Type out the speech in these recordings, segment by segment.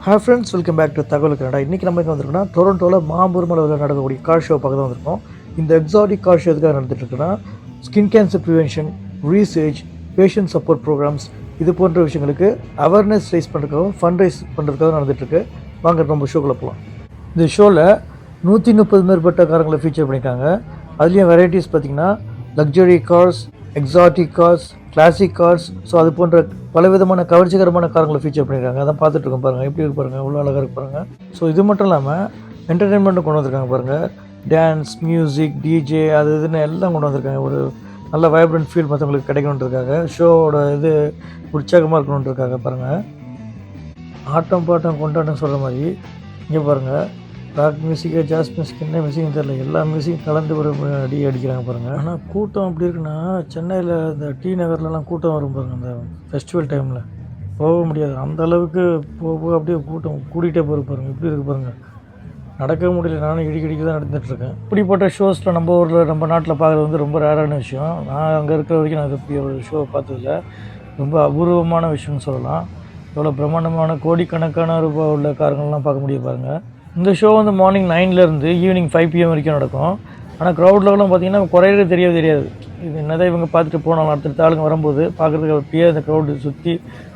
Hi friends, welcome back to தகவல் Canada. இன்றைக்கி நம்ம எங்கே வந்திருக்கோம்னா டொரண்டோவில் மாபெரும் அளவில் நடக்கக்கூடிய கார் ஷோ பார்க்க தான் வந்திருக்கோம். இந்த எக்ஸாட்டிக் கார் ஷோ எதுக்காக நடந்துட்டுருக்குன்னா skin cancer prevention, research, patient support programs இது போன்ற விஷயங்களுக்கு அவேர்னஸ் ரைஸ் பண்ணுறதுக்காகவும் ஃபண்ட் ரைஸ் பண்ணுறதுக்காக நடந்துகிட்ருக்கு. வாங்க நம்ம ஷோக்குள்ளே போகலாம். இந்த ஷோவில் 130 மேற்பட்ட காரங்களை ஃபீச்சர் பண்ணியிருக்காங்க. அதுலேயும் வெரைட்டிஸ் பார்த்திங்கன்னா luxury cars, exotic cars, classic cars, so அது போன்ற பலவிதமான கவர்ச்சிகரமான காரங்களை ஃபீச்சர் பண்ணியிருக்காங்க. அதான் பார்த்துட்டு இருக்கோம் பாருங்கள், எப்படி இருக்கு பாருங்கள், எவ்வளோ அழகாக இருக்கு பாருங்கள். ஸோ இது மட்டும் இல்லாமல் என்டர்டெயின்மெண்ட்டும் கொண்டு வந்திருக்காங்க பாருங்கள். டான்ஸ், மியூசிக், டிஜே அது இதுன்னு எல்லாம் கொண்டு வந்திருக்காங்க. ஒரு நல்ல வைப்ரண்ட் ஃபீல் மற்றவங்களுக்கு கிடைக்கணுன்றதுக்காக, ஷோவோட இது உற்சாகமாக இருக்கணுன்றதுக்காக பாருங்கள். ஆட்டம் பாட்டம் கொண்டாட்டம் சொல்கிற மாதிரி இங்கே பாருங்கள். ராக் மியூசிக்கு, ஜாஸ் மியூசிக், என்ன மியூசிக்னு தெரியல, எல்லா மியூசிக்கும் கலந்து ஒரு அடி அடிக்கிறாங்க பாருங்கள். ஆனால் கூட்டம் அப்படி இருக்குன்னா, சென்னையில் இந்த டி நகர்லலாம் கூட்டம் வரும் பாருங்கள். அந்த ஃபெஸ்டிவல் டைமில் போக முடியாது, அந்த அளவுக்கு போக அப்படியே கூட்டம் கூட்டிகிட்டே போகிற பாருங்கள். இப்படி இருக்குது பாருங்கள், நடக்க முடியல. நானும் இடிக்கடிக்கு தான் நடந்துகிட்ருக்கேன். இப்படிப்பட்ட ஷோஸில் நம்ம ஊரில் நம்ம நாட்டில் பார்க்குறது வந்து ரொம்ப ரேரான விஷயம். நான் அங்கே இருக்கிற வரைக்கும் நான் இப்படி ஒரு ஷோவை பார்த்ததில்ல. ரொம்ப அபூர்வமான விஷயம்னு சொல்லலாம். எவ்வளோ பிரம்மாண்டமான கோடிக்கணக்கான ரூபாய் உள்ள காரங்கள்லாம் பார்க்க முடியும் பாருங்கள். இந்த ஷோ வந்து மார்னிங் 9லேருந்து ஈவினிங் 5 PM வரைக்கும் நடக்கும். ஆனால் க்ரௌட்லலாம் பார்த்திங்கன்னா குறையிறது தெரியாது. இது என்னதான் இவங்க பார்த்துட்டு போனாலும் அடுத்தடுத்த ஆளுங்க வரும்போது பார்க்குறதுக்கு அப்படியே அந்த க்ரௌடு சுற்றி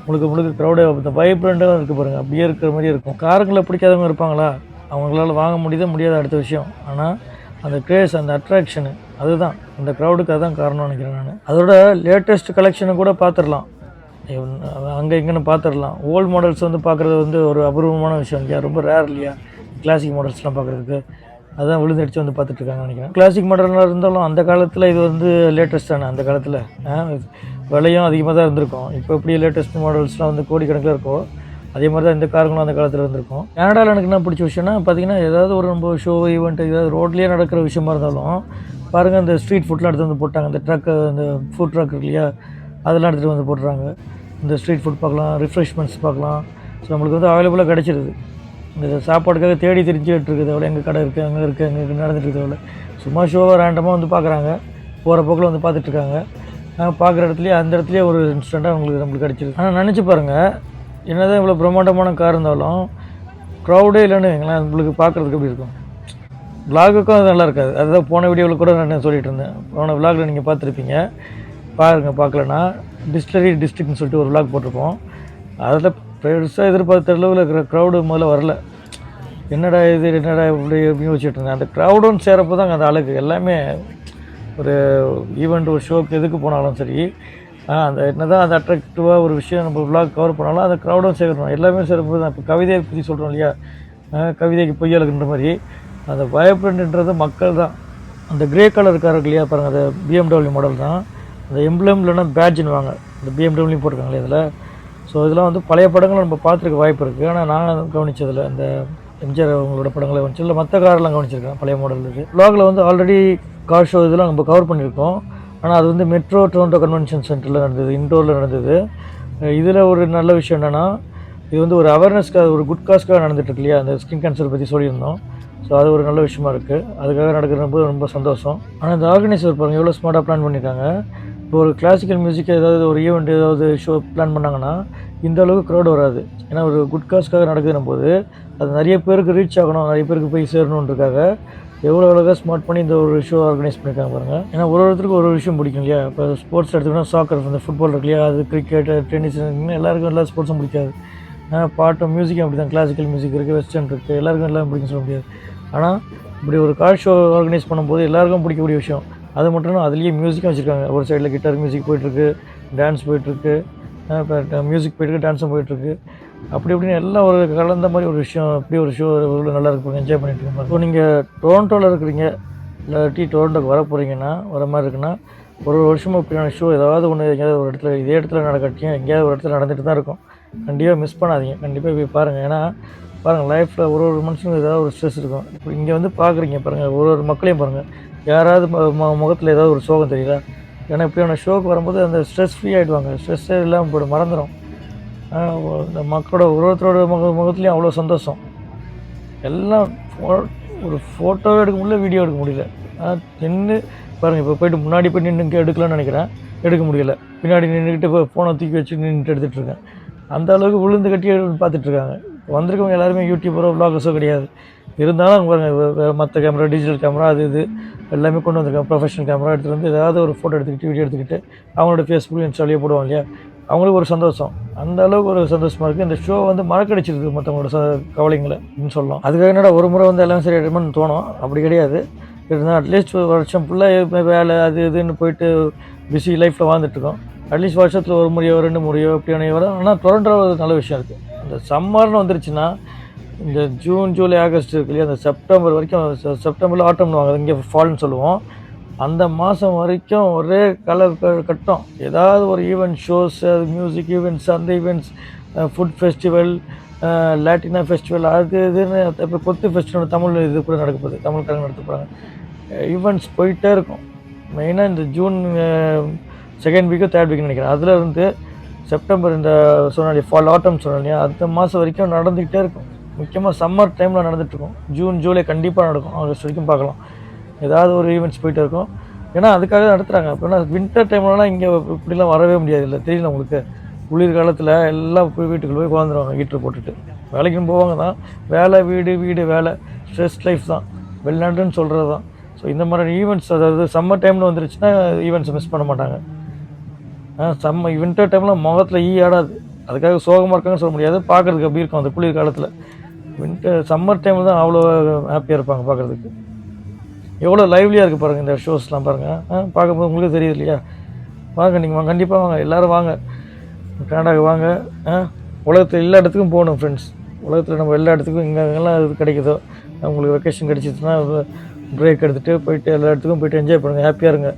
முழுக்க க்ரௌடே இந்த வைப்ரண்ட்டாக இருக்குது பாருங்கள். அப்படியே இருக்கிற மாதிரி இருக்கும். காருங்களை பிடிக்காதவங்க இருப்பாங்களா, அவங்களால வாங்க முடியாத அடுத்த விஷயம். ஆனால் அந்த கிரேஸ், அந்த அட்ராக்ஷனு, அதுதான் இந்த க்ரௌடுக்கு அதுதான் காரணம்னு நினைக்கிறேன் நான். அதோட லேட்டஸ்ட் கலெக்ஷனை கூட பார்த்துடலாம், அங்கே இங்கேன்னு பார்த்துடலாம். ஓல்டு மாடல்ஸ் வந்து பார்க்குறது வந்து ஒரு அபூர்வமான விஷயம் இல்லையா, ரொம்ப ரேர் இல்லையா கிளாசிக் மாடல்ஸ்லாம் பார்க்குறதுக்கு. அதுதான் விழுந்தடிச்சு வந்து பார்த்துட்ருக்காங்க நினைக்கிறேன். கிளாசிக் மாடலாக இருந்தாலும் அந்த காலத்தில் இது வந்து லேட்டஸ்ட்டான, அந்த காலத்தில் விலையும் அதிகமாக தான் இருந்திருக்கும். இப்போ எப்படி லேட்டஸ்ட் மாடல்ஸ்லாம் வந்து கோடிக்கணக்கில் இருக்கும், அதே மாதிரி தான் இந்த காருங்களும் அந்த காலத்தில் இருந்திருக்கும். கனடாவில் எனக்கு என்ன பிடிச்ச விஷயம்னா பார்த்திங்கன்னா, ஏதாவது ஒரு நம்ம ஷோ ஈவெண்ட் ஏதாவது ரோட்லேயே நடக்கிற விஷயமா இருந்தாலும் பாருங்கள், அந்த ஸ்ட்ரீட் ஃபுட்லாம் எடுத்து வந்து போட்டாங்க. அந்த ட்ரக்கு, அந்த ஃபுட் ட்ரக் இருக்கு இல்லையா, அதெல்லாம் எடுத்துகிட்டு வந்து போட்டுறாங்க. இந்த ஸ்ட்ரீட் ஃபுட் பார்க்கலாம், ரிஃப்ரெஷ்மெண்ட்ஸ் பார்க்கலாம். ஸோ நம்மளுக்கு வந்து அவைலபிளாக கிடச்சிருது. இந்த சாப்பாடுக்காக தேடி தெரிஞ்சுக்கிட்டு இருக்குது எவ்வளோ, எங்கள் கடை இருக்குது, அங்கே இருக்குது, அங்கே நடந்துட்டு இருக்குது எவ்வளோ. சும்மா ஷோவாக ரேண்டமாக வந்து பார்க்குறாங்க, போகிற போக்கில் வந்து பார்த்துட்ருக்காங்க. பார்க்குற இடத்துலையே அந்த இடத்துலையே ஒரு இன்ஸ்டண்ட்டாக நம்மளுக்கு கிடச்சிருது. ஆனால் நினச்சி பாருங்கள், என்ன தான் இவ்வளோ பிரம்மாண்டமான கார் இருந்தாலும் க்ரௌடே இல்லைன்னு எங்களாம் நம்மளுக்கு பார்க்குறதுக்கு எப்படி இருக்கும். விலாகுக்கும் அது நல்லா இருக்காது. அதுதான் போன வீடியோவில் கூட நான் சொல்லிகிட்டு இருந்தேன். போன விலாகில் நீங்கள் பார்த்துருப்பீங்க, பாருங்கள். பார்க்கலன்னா டிஸ்டிலரி டிஸ்ட்ரிக்ட்னு சொல்லிட்டு ஒரு விலாக் போட்டிருப்போம். அதில் பெருசாக எதிர்பார்த்த அளவில் இருக்கிற க்ரௌடு முதல்ல வரல. என்னடா இப்படி யோசிச்சுட்டு இருந்தேன். அந்த க்ரௌடும் சேரப்போ தான் அந்த அழகு. எல்லாமே ஒரு ஈவெண்ட், ஒரு ஷோக்கு எதுக்கு போனாலும் சரி, அந்த என்ன தான் அந்த அட்ராக்டிவாக ஒரு விஷயம் நம்ம விலாக் கவர் பண்ணாலும் அந்த க்ரௌடும் சேர்க்கணும். எல்லாமே சேரப்போ தான். இப்போ கவிதையை பற்றி சொல்கிறோம் இல்லையா, கவிதைக்கு பொய்யலுக்குன்ற மாதிரி அந்த வைப்ரண்ட்ன்றது மக்கள் தான். அந்த கிரே கலர் கார் இருக்கு இல்லையா பாருங்கள், அந்த BMW மாடல் தான். அந்த எம்ப்ளம் இல்லைன்னா பேட்ஜ்னு வாங்க, இந்த BMW போட்டிருக்காங்களே இதில். ஸோ இதெல்லாம் வந்து பழைய படங்கள் நம்ம பார்த்துருக்க வாய்ப்பு இருக்குது. ஆனால் நான் கவனித்ததில்லை, அந்த எம்ஜிஆர் அவங்களோட படங்களை கவனிச்சு இல்லை, மற்ற காரெலாம் கவனிச்சிருக்கேன் பழைய மாடல். இது வ்ளாகில் வந்து ஆல்ரெடி கார் ஷோ இதெல்லாம் நம்ம கவர் பண்ணியிருக்கோம். ஆனால் அது வந்து மெட்ரோ டொரண்டோ கன்வென்ஷன் சென்டரில் நடந்தது, இண்டோரில் நடந்தது. இதில் ஒரு நல்ல விஷயம் என்னென்னா, இது வந்து ஒரு அவேர்னஸ்க்காக, ஒரு குட் காஸ்க்காக நடந்துகிட்ருக்கு இல்லையா, அந்த ஸ்கின் கேன்சர் பற்றி சொல்லியிருந்தோம். ஸோ அது ஒரு நல்ல விஷயமா இருக்குது. அதுக்காக நடக்கிறப்போ ரொம்ப சந்தோஷம். ஆனால் இந்த ஆர்கனைசர் பாருங்கள் எவ்வளோ ஸ்மார்ட்டாக பிளான் பண்ணியிருக்காங்க. இப்போ ஒரு கிளாசிக்கல் மியூசிக் ஏதாவது ஒரு ஈவெண்ட் ஏதாவது ஷோ பிளான் பண்ணாங்கன்னா இந்த அளவுக்கு க்ரௌட் வராது. ஏன்னா ஒரு குட் காஸ்க்காக நடக்குதுன்னும் போது அது நிறைய பேருக்கு ரீச் ஆகணும், நிறைய பேருக்கு போய் சேரணுன்றதுக்காக எவ்வளோ அழகாக ஸ்மார்ட் பண்ணி இந்த ஒரு ஷோ ஆர்கனைஸ் பண்ணியிருக்காங்க பாருங்கள். ஏன்னா ஒருத்தருக்கு ஒரு விஷயம் பிடிக்கும் இல்லையா. இப்போ ஸ்போர்ட்ஸ் எடுத்துக்கிட்டோம்னா சாக்கர், இந்த ஃபுட்பால் இருக்கு இல்லையா, அது கிரிக்கெட், டென்னிஸ், எல்லாருக்கும் எல்லா ஸ்போர்ட்ஸும் பிடிக்காது. பாட்டும் மியூசிக்கும் அப்படி தான். கிளாசிக்கல் மியூசிக் இருக்குது, வெஸ்டர்ன் இருக்குது, எல்லாருக்கும் எல்லாம் பிடிக்கும் சொல்ல முடியாது. ஆனால் இப்படி ஒரு கார் ஷோ ஆர்கனைஸ் பண்ணும்போது எல்லாருக்கும் பிடிக்கக்கூடிய விஷயம் அது மட்டும் இல்லை. அதுலேயே மியூசிக்கும் வச்சுருக்காங்க. ஒரு சைடில் கிட்டார் மியூசிக் போயிட்டுருக்கு, டான்ஸ் போயிட்டுருக்கு, இப்போ மியூசிக் போயிட்டுருக்கு, டான்ஸும் போயிட்டுருக்கு. அப்படி இப்படின்னு எல்லாம் ஒரு கலந்த மாதிரி ஒரு விஷயம். அப்படி ஒரு ஷோ எவ்வளோ நல்லா இருக்கும், என்ஜாய் பண்ணிட்டு இருக்க மாதிரி. இப்போ நீங்கள் டொரண்டோவில் இருக்கிறீங்க, இல்லாட்டி டொரண்டோக்கு வர போகிறீங்கன்னா, வர மாதிரி இருக்குன்னா, ஒரு வருஷமாக இப்படியான ஷோ ஏதாவது ஒன்று எங்கேயாவது ஒரு இடத்துல, இதே இடத்துல நடக்கட்டியும் எங்கேயாவது ஒரு இடத்துல நடந்துகிட்டு தான் இருக்கும். கண்டிப்பாக மிஸ் பண்ணாதீங்க, கண்டிப்பாக போய் பாருங்கள். ஏன்னா பாருங்கள், லைஃப்பில் ஒரு மனுஷனுக்கு ஏதாவது ஒரு ஸ்ட்ரெஸ் இருக்கும். இப்போ இங்கே வந்து பார்க்குறீங்க பாருங்கள், ஒரு மக்களையும் பாருங்கள், யாராவது முகத்தில் ஏதாவது ஒரு சோகம் தெரியுதா. ஏன்னா இப்படியான ஷோக்கு வரும்போது அந்த ஸ்ட்ரெஸ் ஃப்ரீ ஆகிடுவாங்க. ஸ்ட்ரெஸ்ஸே இல்லாமல் போய்ட்டு மறந்துடும். இந்த மக்களோட ஒருத்தரோட முகத்துலேயும் அவ்வளோ சந்தோஷம். எல்லாம் ஒரு ஃபோட்டோவே எடுக்க முடியல, வீடியோ எடுக்க முடியல. நின்று பாருங்கள், இப்போ போய்ட்டு முன்னாடி போய் நின்று எடுக்கலாம்னு நினைக்கிறேன், எடுக்க முடியலை. பின்னாடி நின்றுக்கிட்டு இப்போ ஃபோனை தூக்கி வச்சு நின்றுட்டு எடுத்துகிட்ருக்கேன். அந்த அளவுக்கு விழுந்து கட்டி பார்த்துட்ருக்காங்க. வந்திருக்கவங்க எல்லாருமே யூடியூபரோ விளாகர்ஸோ கிடையாது. இருந்தாலும் அவங்க பாருங்கள் மற்ற கேமரா, டிஜிட்டல் கேமரா, அது இது எல்லாமே கொண்டு வந்திருக்காங்க. ப்ரொஃபஷனல் கேமரா எடுத்துகிட்டு வந்து ஏதாவது ஒரு ஃபோட்டோ எடுத்துக்கிட்டு வீடியோ எடுத்துக்கிட்டு அவங்களோட ஃபேஸ்புக், இன்ஸ்டாலேயே போடுவாங்க இல்லையா, அவங்களுக்கு ஒரு சந்தோஷம். அந்த அளவுக்கு ஒரு சந்தோஷமாக இருக்குது. இந்த ஷோ வந்து மறக்கடிச்சிருக்கு மற்றவங்களோட கவலைங்களை அப்படின்னு சொல்லலாம். அதுக்காக என்னடா ஒரு முறை வந்து எல்லாம் சரி ஆகிடுமான்னு தோணும். அப்படி கிடையாது. இருந்தால் அட்லீஸ்ட் ஒரு வருஷம் ஃபுல்லாக வேலை அது இதுன்னு போயிட்டு பிஸி லைஃப்பில் வாழ்ந்துட்டுருக்கோம். அட்லீஸ்ட் வருஷத்தில் ஒரு முறையோ 2 முறையோ அப்படியான வரும். ஆனால் தொடர்ன்ற ஒரு நல்ல விஷயம் இருக்குது. இந்த சம்மர்னு வந்துருச்சுன்னா இந்த ஜூன், ஜூலை, ஆகஸ்ட் இருக்கு இல்லையா, அந்த செப்டம்பர் வரைக்கும், செப்டம்பரில் ஆட்டம்னு வாங்க, இங்கே ஃபால்னு சொல்லுவோம். அந்த மாதம் வரைக்கும் ஒரே கலர் கட்டம். ஏதாவது ஒரு ஈவெண்ட், ஷோஸ், மியூசிக் ஈவெண்ட்ஸ், அந்த ஈவெண்ட்ஸ், ஃபுட் ஃபெஸ்டிவல், லாட்டினா ஃபெஸ்டிவல், அது இதுன்னு இப்போ கொத்து ஃபெஸ்டிவல் தமிழ் இது கூட நடக்க போகுது, தமிழ்காரங்க நடத்த போகிறாங்க. ஈவெண்ட்ஸ் போயிட்டே இருக்கும். மெயினாக இந்த ஜூன் செகண்ட் வீக்கோ தேர்ட் வீக்னு நினைக்கிறேன். அதில் இருந்து செப்டம்பர் இந்த சொன்னாலே ஃபால் ஆட்டம் சொன்னாலே அந்த மாதம் வரைக்கும் நடந்துக்கிட்டே இருக்கும். முக்கியமாக சம்மர் டைமில் நடந்துகிட்ருக்கும். ஜூன், ஜூலை கண்டிப்பாக நடக்கும். ஆகஸ்ட் வரைக்கும் பார்க்கலாம். ஏதாவது ஒரு ஈவெண்ட்ஸ் போயிட்டு இருக்கும். ஏன்னா அதுக்காக நடத்துகிறாங்க. அப்படின்னா வின்டர் டைம்லலாம் இங்கே இப்படிலாம் வரவே முடியாது. இல்லை தெரியல உங்களுக்கு, குளிர் காலத்தில் எல்லாம் போய் வீட்டுக்குள்ளே போய் உட்காந்துருவாங்க ஹீட்டர் போட்டுட்டு. வேலைக்கும் போவாங்க தான், வேலை வீடு வீடு வேலை, ஸ்ட்ரெஸ் லைஃப் தான், வெளிநாட்டுன்னு சொல்கிறது தான். ஸோ இந்த மாதிரி ஈவெண்ட்ஸ், அதாவது சம்மர் டைமில் வந்துருச்சுன்னா ஈவெண்ட்ஸை மிஸ் பண்ண மாட்டாங்க. வின்டர் டைமில் முகத்தில் ஆடாது. அதுக்காக சோகமாக இருக்காங்கன்னு சொல்ல முடியாது. பார்க்குறதுக்கு அப்படி இருக்கும் அந்த குளிர் காலத்தில். சம்மர் டைமில் தான் அவ்வளோ ஹாப்பியாக இருப்பாங்க பார்க்குறதுக்கு. எவ்வளோ லைவ்லியாக இருக்குது பாருங்கள் இந்த ஷோஸ்லாம் பாருங்கள். பார்க்கும்போது உங்களுக்கு தெரியுது இல்லையா? வாங்க, நீங்கள் கண்டிப்பாக வாங்க, எல்லோரும் வாங்க, கனடாவுக்கு வாங்க. உலகத்தில் எல்லா இடத்துக்கும் போகணும் ஃப்ரெண்ட்ஸ். உலகத்தில் நம்ம எல்லா இடத்துக்கும் எங்கெல்லாம் இது கிடைக்குதோ, உங்களுக்கு வெக்கேஷன் கிடைச்சிதுன்னா பிரேக் எடுத்துகிட்டு போயிட்டு எல்லா இடத்துக்கும் போய்ட்டு என்ஜாய் பண்ணுங்கள், ஹாப்பியாக இருங்க.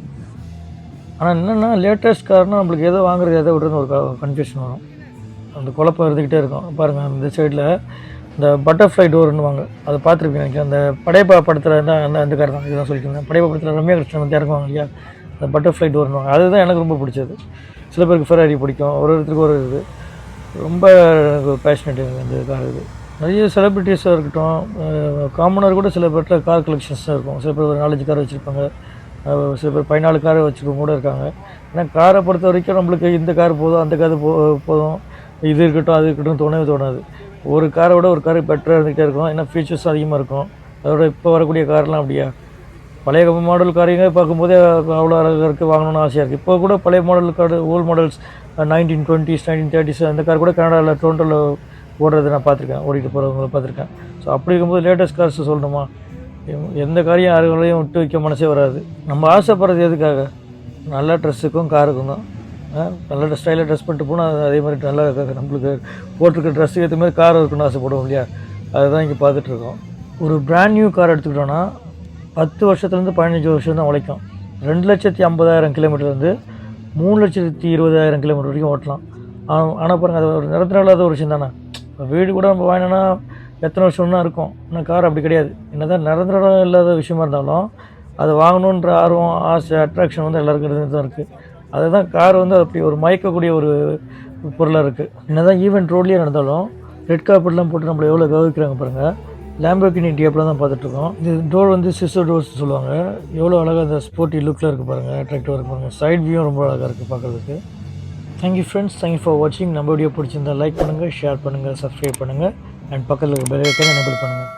ஆனால் என்னென்னா லேட்டஸ்ட் காரணம் நம்மளுக்கு எதோ வாங்குறது எதை விடுறதுன்னு ஒரு கன்ஃபியூஷன் வரும். அந்த குழப்பம் இருந்துக்கிட்டே இருக்கும். பாருங்கள் இந்த சைடில் இந்த பட்டர்ஃப்ளை டோர்னு வாங்க, அதை பார்த்துருப்பீங்க எனக்கு. அந்த படைப்பா படத்தில் தான் அந்த கார் தான் இதுதான் சொல்லியிருந்தேன். படைப்பா படத்தில் ரம்யா கிருஷ்ணன் வந்து இறங்குவாங்க இல்லையா, அந்த பட்டர்ஃப்ளை டோர்னு வாங்க. அதுதான் எனக்கு ரொம்ப பிடிச்சது. சில பேருக்கு ஃபெராரி பிடிக்கும், ஒரு ஒருத்தருக்கு ஒரு இது ரொம்ப பேஷனேட் இந்த கார். இது நிறைய செலிப்ரிட்டிஸாக இருக்கட்டும், காமனர் கூட சில பேர்கிட்ட கார் கலெக்ஷன்ஸாக இருக்கும். சில பேர் ஒரு 4-5 கார் வச்சுருப்பாங்க, சில பேர் 14 கார் வச்சுருக்கவங்க கூட இருக்காங்க. ஏன்னா காரை பொறுத்த வரைக்கும் நம்மளுக்கு இந்த கார் போதும், அந்த கார் போதும், இது இருக்கட்டும் அது இருக்கட்டும் தோணாது. ஒரு காரை விட ஒரு கார் பெட்டராக இருந்துகிட்டே இருக்கும். ஏன்னா ஃபீச்சர்ஸும் அதிகமாக இருக்கும். அதோட இப்போ வரக்கூடிய கார்லாம் அப்படியா, பழைய மாடல் காரைங்க பார்க்கும்போதே அவ்வளோ அழகாக இருக்குது, வாங்கணும்னு ஆசையாக இருக்குது. இப்போ கூட பழைய model car, old models 1920s 1930s அந்த கார் கூட கனடாவில் டொரண்டோவில் ஓடுறது நான் பார்த்துருக்கேன், ஓடிட்டு போகிறவங்கள பார்த்துருக்கேன். ஸோ அப்படி இருக்கும்போது லேட்டஸ்ட் கார்ஸ் சொல்லணுமா, எந்த காரையும் யாருகளையும் விட்டு வைக்க மனசே வராது. நம்ம ஆசைப்படுறது எதுக்காக? நல்ல ட்ரெஸ்ஸுக்கும் காருக்கும் தான். நல்ல ஸ்டைலாக ட்ரெஸ் பண்ணிட்டு போனால் அதே மாதிரி நல்லா நம்மளுக்கு போட்டிருக்க ட்ரெஸ்ஸுக்கு ஏற்ற மாதிரி கார் இருக்குன்னு ஆசைப்படுவோம் இல்லையா, அதுதான் இங்கே பார்த்துட்ருக்கோம். ஒரு பிராண்ட் நியூ கார் எடுத்துக்கிட்டோன்னா 10 வருஷத்துலேருந்து 15 வருஷம் தான் உழைக்கும். 2,50,000 கிலோமீட்டர்லேருந்து 3,20,000 கிலோமீட்டர் வரைக்கும் ஓட்டலாம். ஆனால் பாருங்கள், அது ஒரு நிரந்தரம் இல்லாத ஒரு விஷயம் தானே. வீடு கூட நம்ம வாங்கினோன்னா எத்தனை வருஷம்னா இருக்கும். ஆனால் கார் அப்படி கிடையாது. என்ன தான் நிரந்தரம் இல்லாத விஷயமா இருந்தாலும் அதை வாங்கணுன்ற ஆர்வம், ஆசை, அட்ராக்ஷன் வந்து எல்லாருக்கும் இருந்து தான் இருக்குது. அதுதான் கார் வந்து அப்படி ஒரு மயக்கக்கூடிய ஒரு பொருளாக இருக்குது. என்ன தான் ஈவெண்ட் ரோட்லேயே நடந்தாலும் ரெட் கார்பெட்லாம் போட்டு நம்மளை எவ்வளோ கவனிக்கிறாங்க பாருங்கள். லேம்போர்கினி டியாப்பில் தான் பார்த்துட்ருக்கோம். இது டோர் வந்து சிஸ்டர் டோர்ஸ் சொல்லுவாங்க. எவ்வளோ அழகாக அந்த ஸ்போர்ட்டி லுக்கில் இருக்குது பாருங்கள், அட்ராக்டிவாக இருக்குது பாருங்கள். சைட் வியூவும் ரொம்ப அழகாக இருக்குது பார்க்குறதுக்கு. தேங்க்யூ ஃப்ரெண்ட்ஸ், தேங்க்யூ ஃபார் வாட்சிங். நம்ம வீடியோ பிடிச்சிருந்தால் லைக் பண்ணுங்கள், ஷேர் பண்ணுங்கள், சப்ஸ்கிரைப் பண்ணுங்கள், அண்ட் பக்கத்தில் பெல் ஐக்கானை எனேபிள் பண்ணுங்கள்.